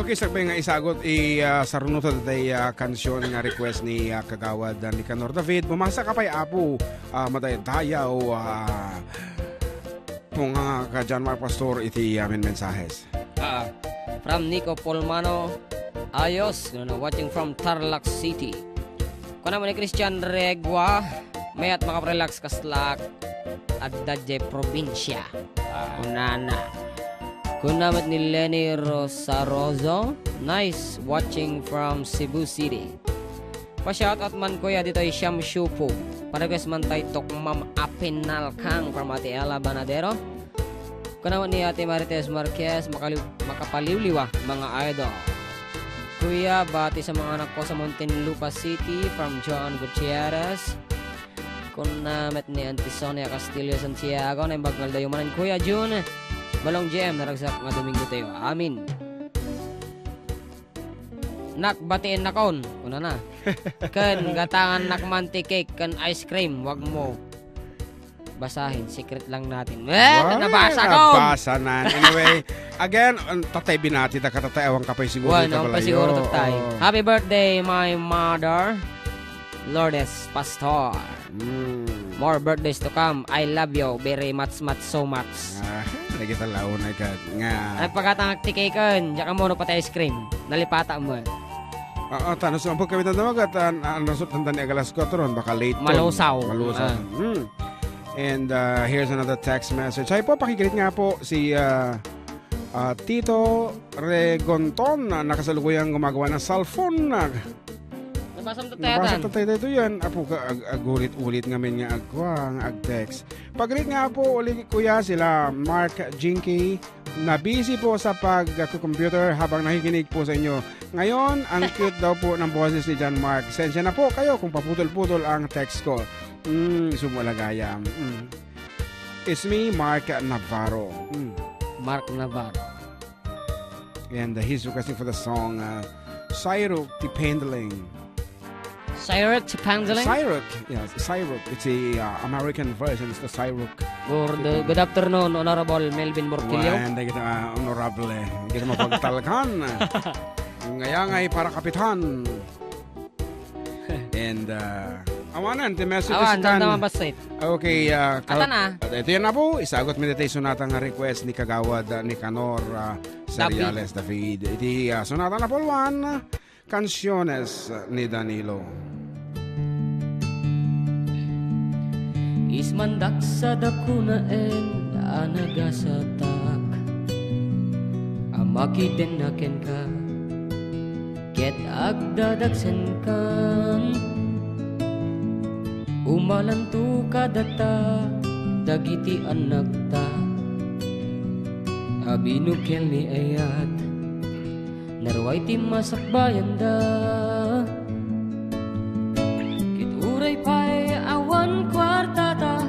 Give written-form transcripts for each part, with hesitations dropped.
Okay, sabi nga isagot sa runod tay kansyon nga request ni Kagawad ni Canor David. Bumasa ka pa'y apo matay-dayaw kung ka John Mark Pastor iti amin mensahes. From Nico Polmano, ayos, watching from Tarlac City. Kung naman ni Christian Regua, mayat makaprelax kaslak at dadje probinsya. Unana. Kung naman ni Lenny Rosarozo, nice watching from Cebu City. Pa-shoutout man kuya dito ay Siyam Shupo. Para guys man tayo Tokmam Apinal Kang from Ate Ella Banadero. Kung naman ni Ate Marites Marquez, makapaliwliwa mga idol. Kuya, bati sa mga anak ko sa Muntinlupa City from John Gutierrez. Kung naman ni Auntie Sonia Castillo Santiago, na yung bagal dayo manan Kuya June. Balong GM, naragsak nga Domingo tayo. Amin. Nakbatiin na kon. Una na. Kan gatangan nakmanti cake, kan ice cream. Wag mo basahin. Secret lang natin. Nabasa ko. Nabasa na. Anyway, again, tatay binati. Katatay, awang kapay siguro. Pa siguro tatay. Happy birthday, my mother. Lourdes Pastor. More birthdays to come. I love you very much so much. Lagi talaw na agad. Ang pagkatang tikaikan, diyan ka muna pati ice cream. Nalipata mo. Tanos ang pagkawit na naman at nasot handa ni Agalas 4 ron. Baka late. Malusaw. And here's another text message. Ay po, pakikilit nga po si Tito Regonton na nakasalukuyang gumagawa ng cellphone na Nabasam tatay ito yan. Apo ka ulit-ulit ngamin nga agwang ag-text. Paglit nga po ulit kuya sila Mark Jinky na busy po sa pag-computer habang nakikinig po sa inyo. Ngayon, ang cute daw po ng boses ni John Mark. Sensya na po kayo kung paputol-putol ang text ko. Sumulagaya. It's me, Mark Navarro. Mark Navarro. And he's requesting for the song Cyruk Tipendling. Cyruk Tipendling? Cyruk, yes, Cyruk. It's the American version. It's the Cyruk. Good afternoon, Honorable Melvin Borquillo. Hindi kita honorable. Hindi kita mapagtalkan. Ngayangay para kapitan. And, awanan, the message is done. Okay, ata na. Ito yan na po. Isagot meditation natin ang request ni Kagawad ni Canor Seriales David. Iti sonata na po 1, Canciones ni Danilo. Ismandak sa dakunaen anagasatak amakiden naken ka ket agdadagsen kan umalantu kadata dagiti anak ta abinukel ni ayat narway ti masakbayan da kituray pa'y awan kwartata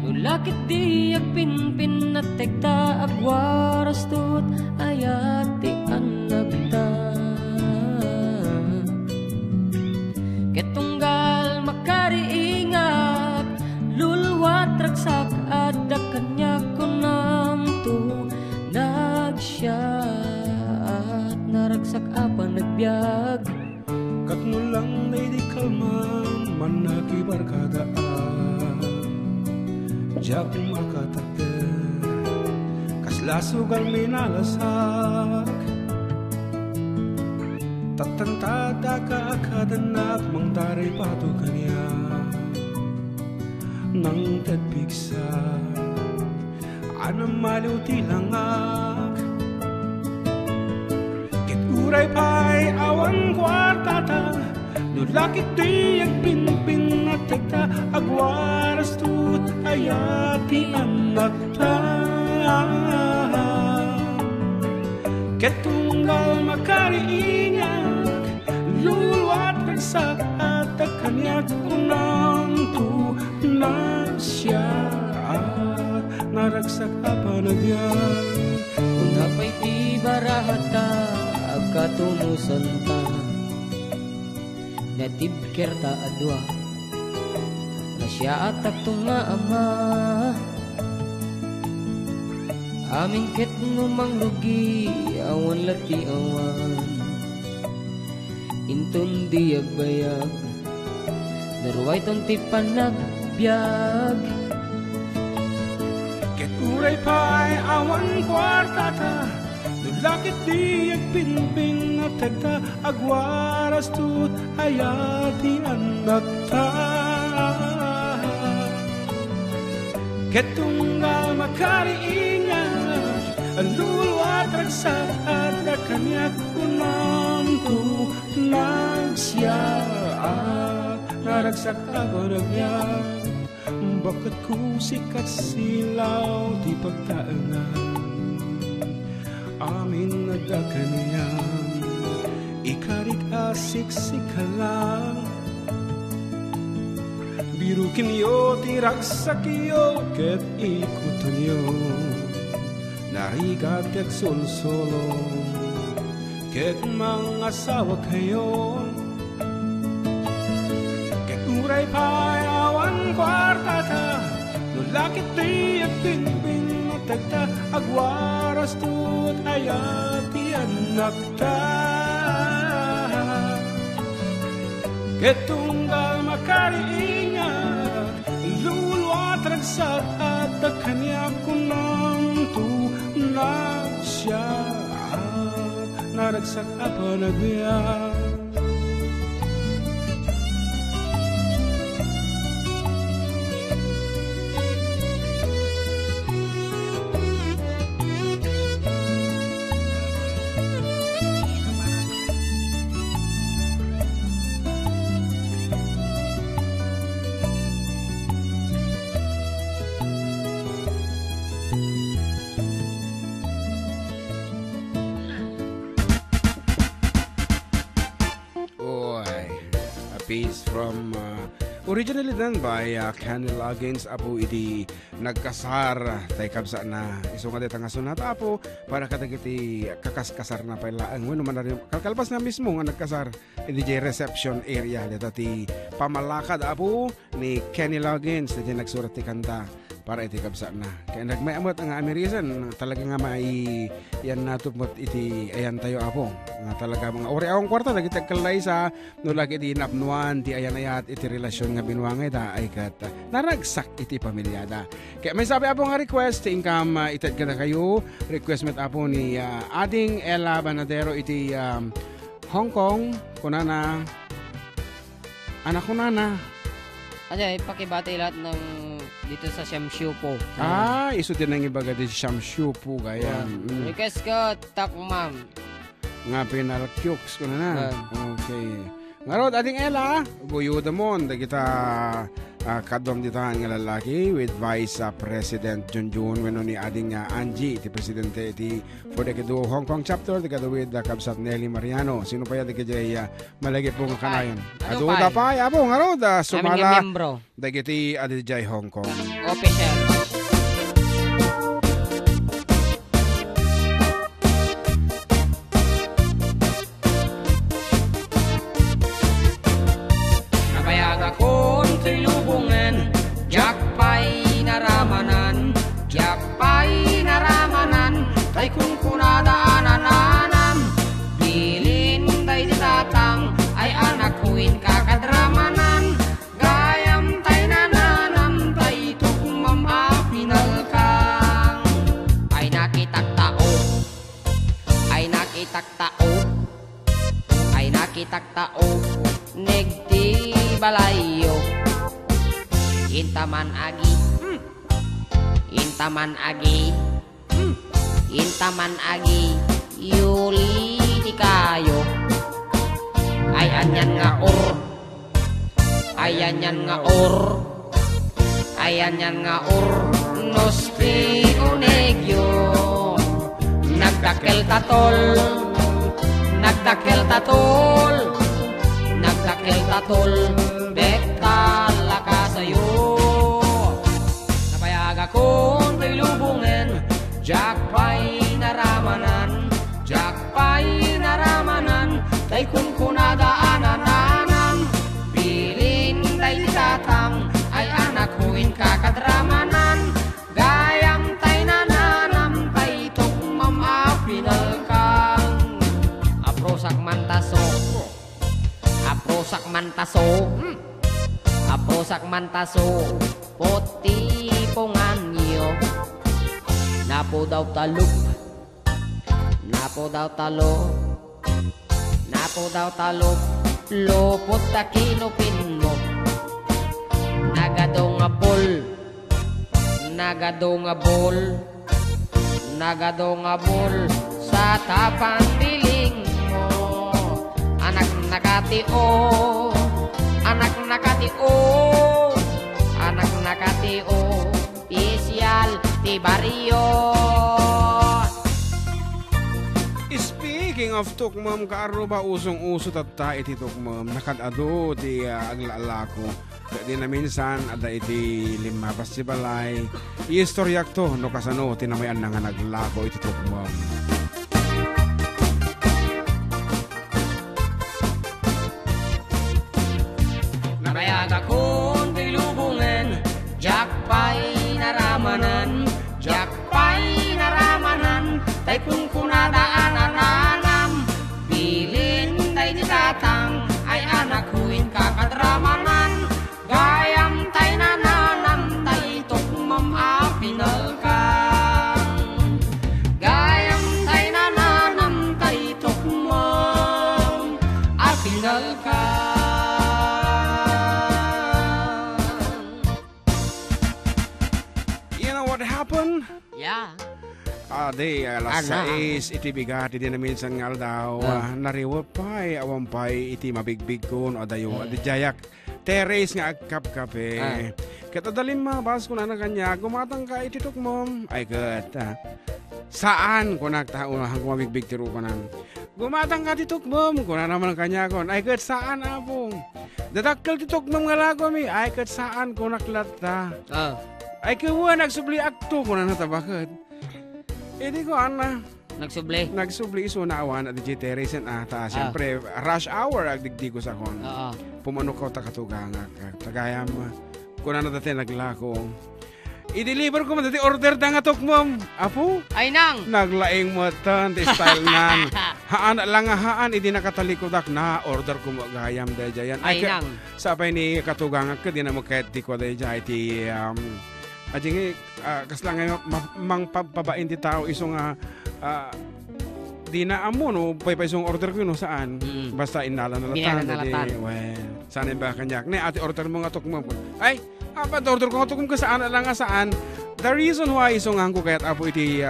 nulakit di agpinpin at tekta agwaras tut ayat ti anak ta ketunggal makariingat lulwat ragsak at kanya kunam tu nagsyat naragsak apa nagbiag katnulang na di kalman manakibarkadaan jak makatakter kaslasugal minalasak tatantada ka akadanak mang taray pato kanya nang tadbigsa anam maliw tilangak kituray pa'y awan kwartata nulakit di agpinpin at tagta agwaras tut ayati anak ta ketunggal makariinyak luluat ragsak at kanyak unang tu nasya naragsak apa nagyan unapay ti barahata agkatunusan ta natibker ta adwa nasya at tunga ama Amin ket ngumang lugi awan lati awan intun diag bayag daruay ton ti panagbiag Ket uray pa'y awan kwartata Lulakit di agpinpin at tagta Agwaras tut ayati anak ta Ket tunggal makariingat Aluluat ragsat at kanyak kunam tu Nagsiyaat naragsak ako nagyag Bakit ko sikat silaw di pagtaangan Amin nagkakaniyang Ikarik asik sikalang Birukin yo tiragsak yo ket ikutan yo Narigat ket solsolo ket mga asawa kayo Ket uray pa'y awan kwartata Nulakit di at pinpin matagta Agwaras tut ayati anak ta Ket tunggal makariingat Luluat ragsat at kanyak kunang tu Nagsiyaat naragsak apa nagbiyak piece from originally done by Kenny Loggins apo iti nagkasar tay kabsa na iso nga detang sunat apo para kadagiti kakaskasar na pailaan wenno man rin kalkalpas na mismo nga nagkasar iti reception area dito ti pamalakad apo ni Kenny Loggins iti nagsurat ti kanta para iti kabsa na kaya nagmayamot ang Amerisan talaga nga mai yan natupot iti ayan tayo apo nga talaga mga ori awang kwarta dagiti kalay sa no lagi iti napnuan ti ayan ayat iti relasyon nga binuangay da ay kat naragsak iti pamilyada kaya may sabi apo nga request ti income itad ka na kayo request met apo ni Ading Ella Banadero iti Hong Kong kunana anak kunana Ano, ipakibati lahat ng dito sa Shamshu po. Iso din ang ibaga di Shamshu po gaya. Request ko, tak ma'am. Nga pinalkyuks ko na. Okay. Ngarod, ating Ella, buyuda mo, da kita kadom ditahan nga lalaki with Vice President Junjun weno ni ading Angie, iti Presidente iti for the Kedu Hong Kong chapter, the Kedu with the Kabsat Nelly Mariano. Sino pa yan, di kajay malagi po nga kanayon. Ado da pa, abo, ngarod, sumala, da kiti adijay Hong Kong. Official. Taktao negdi balayo intaman agi yuli di kayo ay anyan nga or nosti unegyo nagdakel tatol bektal lakasayo napayag akong tilubungen jakpay naramanan tay kunkunadaanan pilin tay tatang ay anak huwin kakadramanan gayam tay nananam tay pinalkang aprosak mantaso aprosak mantaso poti ponganyo napo daw talok lopot ta kinupin mo nagadong nga bol sa tapang piling mo anak nakatio isyal ti baryo. Speaking of tukmam, kaaruba usong-uso tatta iti tukmam, nakadado ti aglalako. Di na minsan, ada iti limapas si balay. Iistoryak to, no kasano, tinamayan na nga naglako iti tukmam. Nabayag akong bilubungan, jakpay naramanan, tay kung kunadaanan anam, bilin tay di tatang, ay anak huwin kakadramanan, gayam tay nananam, tay tukmam apinalkang. Gayam tay nananam, tay tukmam apinalkang. You know what happened? Yeah. Alas 6, iti bigat, iti na minsan nga daw, nariwa pa'y, awan pa'y, iti mabigbig ko, no, adayo, adi jayak, teres nga agkap-kape. Katadalim mabas ko na kanya, gumatang ka, iti tukmom, ay kat, saan ko nagtaunahang kumabigbig tiro ko nan. Gumatang ka, iti tukmom, ko na naman kanya ko, ay kat, saan apong? Dadakkel ti tukmom nga lago mi, ay kat, saan ko naklata. Ay kawa, nagsubli akto ko na natabakat. Hindi ko nagsubli iso na awan at di teresen siyempre rush hour agdigdi ko sa kon. Pumano ko takatugang tagayam kuna na dati naglako. I-deliver ko man dati order da nga tukmom. Apo? Ay nang naglaing mo tan di style nan. Haan lang haan idi nakataligodak na order ko mo gayam da jayan. Ay nang sapay ni katugang ka di na mo kahit di ko da jay ti Ajingi, kasla ngayon, pabain di tao isong di na amo, no? Pay isong order ko yun, no? Saan? Basta inala na latan. Well, saan ba kanyak? Ne, ati order mo nga tukmam. Ay, apat order ko nga tukmam ka saan, lang nga saan. The reason why isong ko kaya't apo iti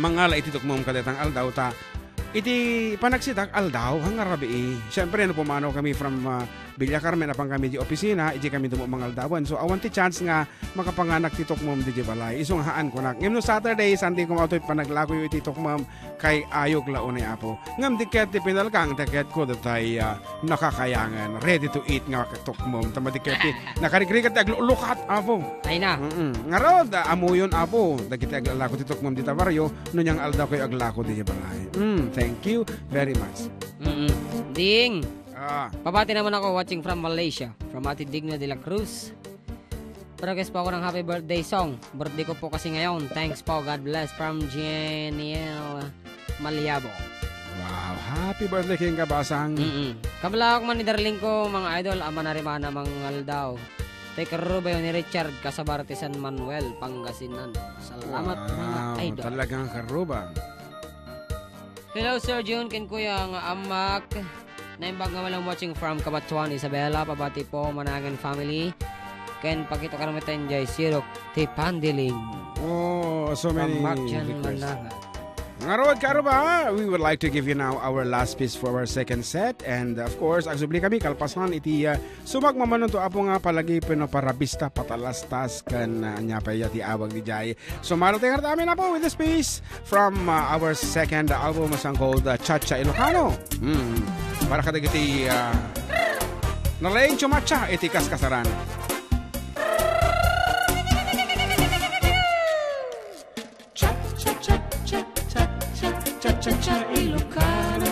mangala iti tukmam kadetang aldaw ta. Iti panagsitak aldaw, hangarabi Siyempre, pumanaw kami from Villa Carmen, apang kami di opisina, iji kami dumo mga aldawan. So, awan ti chance nga makapanganak ti tukmam di balay. Isong haan ko na. Ngayon no Saturday, Sunday ko mautoy panaglago yung iti tukmam kay ayog launay apo. Ngam diket ti pinalkang, diket ko datay nakakayangan. Ready to eat nga tukmam. Tama diket ti nakarikrikat ti aglulukat apo. Ay na. Ngarod, amuyon apo. Dagiti aglako ti tukmam di tabaryo, no niyang aldaw kayo aglako di balay. Thank you very much. Ding. Pabati naman ako watching from Malaysia, from Ate Digna de la Cruz. Progress po ako ng happy birthday song. Birthday ko po kasi ngayon. Thanks po, God bless, from Jeniel Maliabo. Wow, happy birthday king kabasang. Kabla ako man ni darling ko, mga idol, ama na rimana mga aldaw. Take a rubayo ni Richard Casabarte San Manuel, Pangasinan. Salamat mga idol. Talagang karuba. Hello Sir June, kin kuya nga amak. Naimbag nga walang watching from Kabatuan, Isabela. Pabati po, Managan family. Ken pakito ka naman tayo dyan, Sirok, Tipandiling. Oh, so many requests. Ngarod karuba, we would like to give you now our last piece for our second set. And of course, agsubli kami, kalpasan iti sumagmamanon to apo nga palagi pinaparabista patalastas kan nya pa ti awag di jay. So marating nga namin na po with this piece from our second album asang called Cha-Cha Ilocano. Para kadagiti nalaing chumacha iti kaskasaran. Cha-cha Ilocano.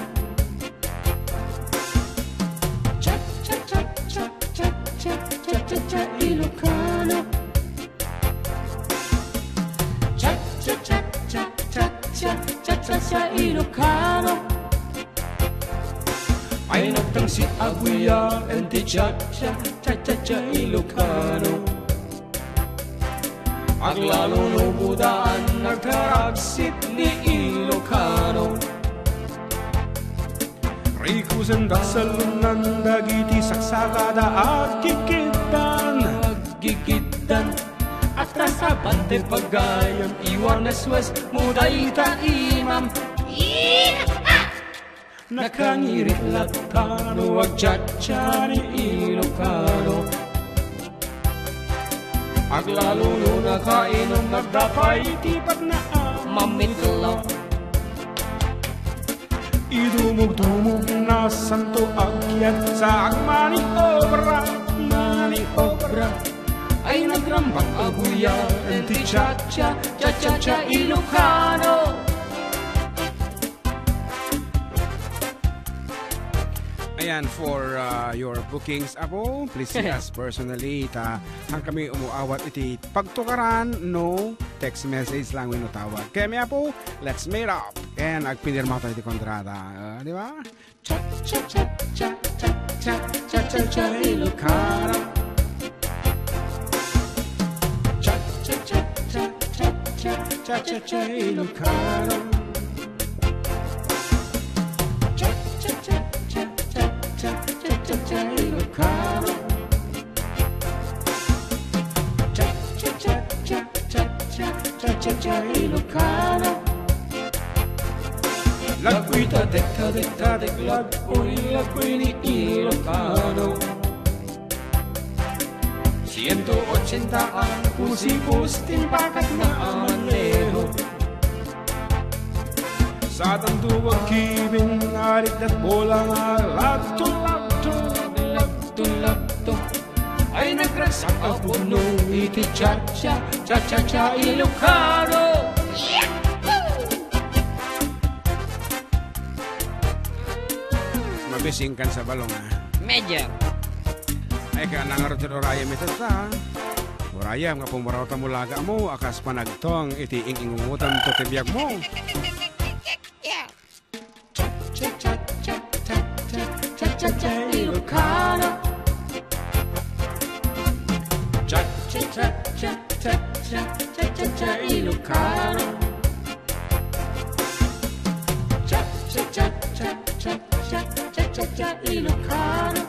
Cha-cha Ilocano. Cha-cha cha Ilocano. Ay nagtang si Aguya and the cha cha cha cha cha Ilocano. Ang lalo no budaan nagkaragsit ni Ilocano. Rikusan dasalunan dagiti saksakada at gigitan. Gigitan. Atras abante pagayam iwarnes wes mudalita imam. Nakangirit latano ag chachani Ilocano. Aglalo no nakainom nagdapay tipat na Mamintlo. idumog-dumog na santo akyat sa agmani obra. Mani obra ay nagrambang aguya and ti cha-cha, cha-cha-cha Ilocano. Ayan, for your bookings, Apo, please see us personally. Hang kami umuawat iti pagtukaran, no text message lang winutawag. Kaya may Apo, let's meet up. And agpinirma tayo iti kontrata. Di ba? Cha-cha-cha-cha-cha-cha Ilocano. Cha-cha-cha-cha-cha-cha Ilocano. Cha-cha-cha-cha-cha-cha Ilocano. Cha-cha-cha-cha-cha-cha Ilocano. Lagpoy tadek, lagpoy ni Ilocano. 180 ang pusipus timpakat na amaneho. Sa tanduwag kibing arit at bola nga lagto ay nagrasak ang puno iti cha-cha, cha-cha-cha Ilocano. Mabising kan sa balong, ha? Medyo. Ay ka nangarot sa orayam ito sa orayam nga pumarawta mo laga mo akas panagtong iti ingungutan to tibiyag mo. Cha-cha-cha-cha-cha-cha Ilocano. Cha-cha-cha-cha-cha-cha Ilocano. Cha-cha-cha-cha-cha-cha Ilocano.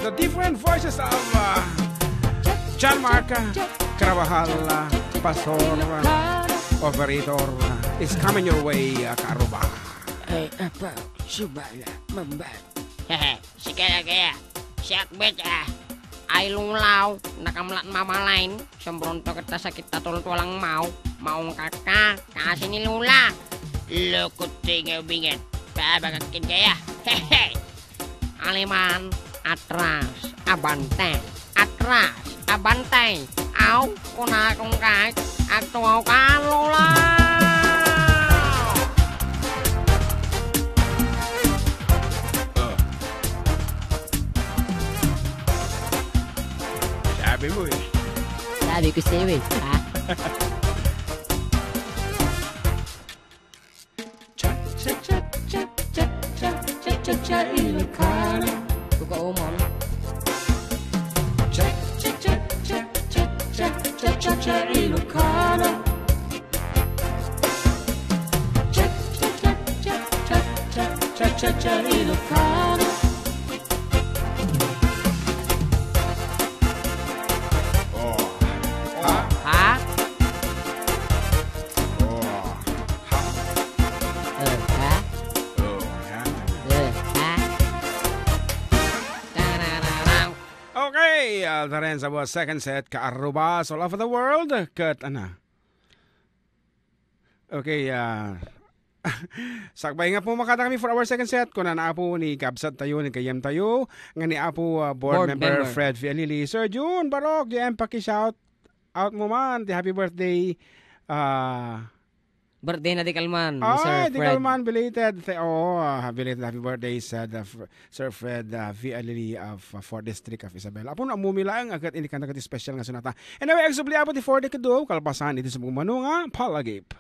The different voices of John Marca, Carvajal, Pastor, Operator is coming your way, Karuba. Ay, apa, subala, mambat. Hehe, sige kaya. Siyak bet ay lunglaw, nakamlat mamalain. Sembronto kita sakit tulang mau. Maong kakak, kasi ni Lula. Lukot tinggal bingit. Babagakin kaya. Hehe. Aliman. Atras, abante, atras, abante. Aw, kuna kong kahit at tuwaw ka, Lola! Sabi mo eh. Sabi ko sa'yo eh, ha? Cha-cha-cha-cha-cha-cha Ilocano. Kukaumon. Cha-cha-cha-cha-cha-cha Ilocano. Cha-cha-cha-cha-cha Ilocano. Ha? Ha? Ha? Okay, taren sa buwan second set, Kaaruba, all over the world, kat, Okay, sakbay nga po makata kami for our second set, kung na po ni Kabsat tayo, ni Kayem tayo, nga ni Apo board member Fred Fialili. Sir June, Barok, yan, paki-shout out mo man, happy birthday, Birthday na di Kalman, Sir di Fred. Kalman, belated. Belated happy birthday, said Sir Fred Fialili of 4th District of Isabela. Apo na umumila ang agad ini kanta special nga sunata. Anyway, agsubli apo di 4 decade kalpasan ito sa mga manunga, palagip.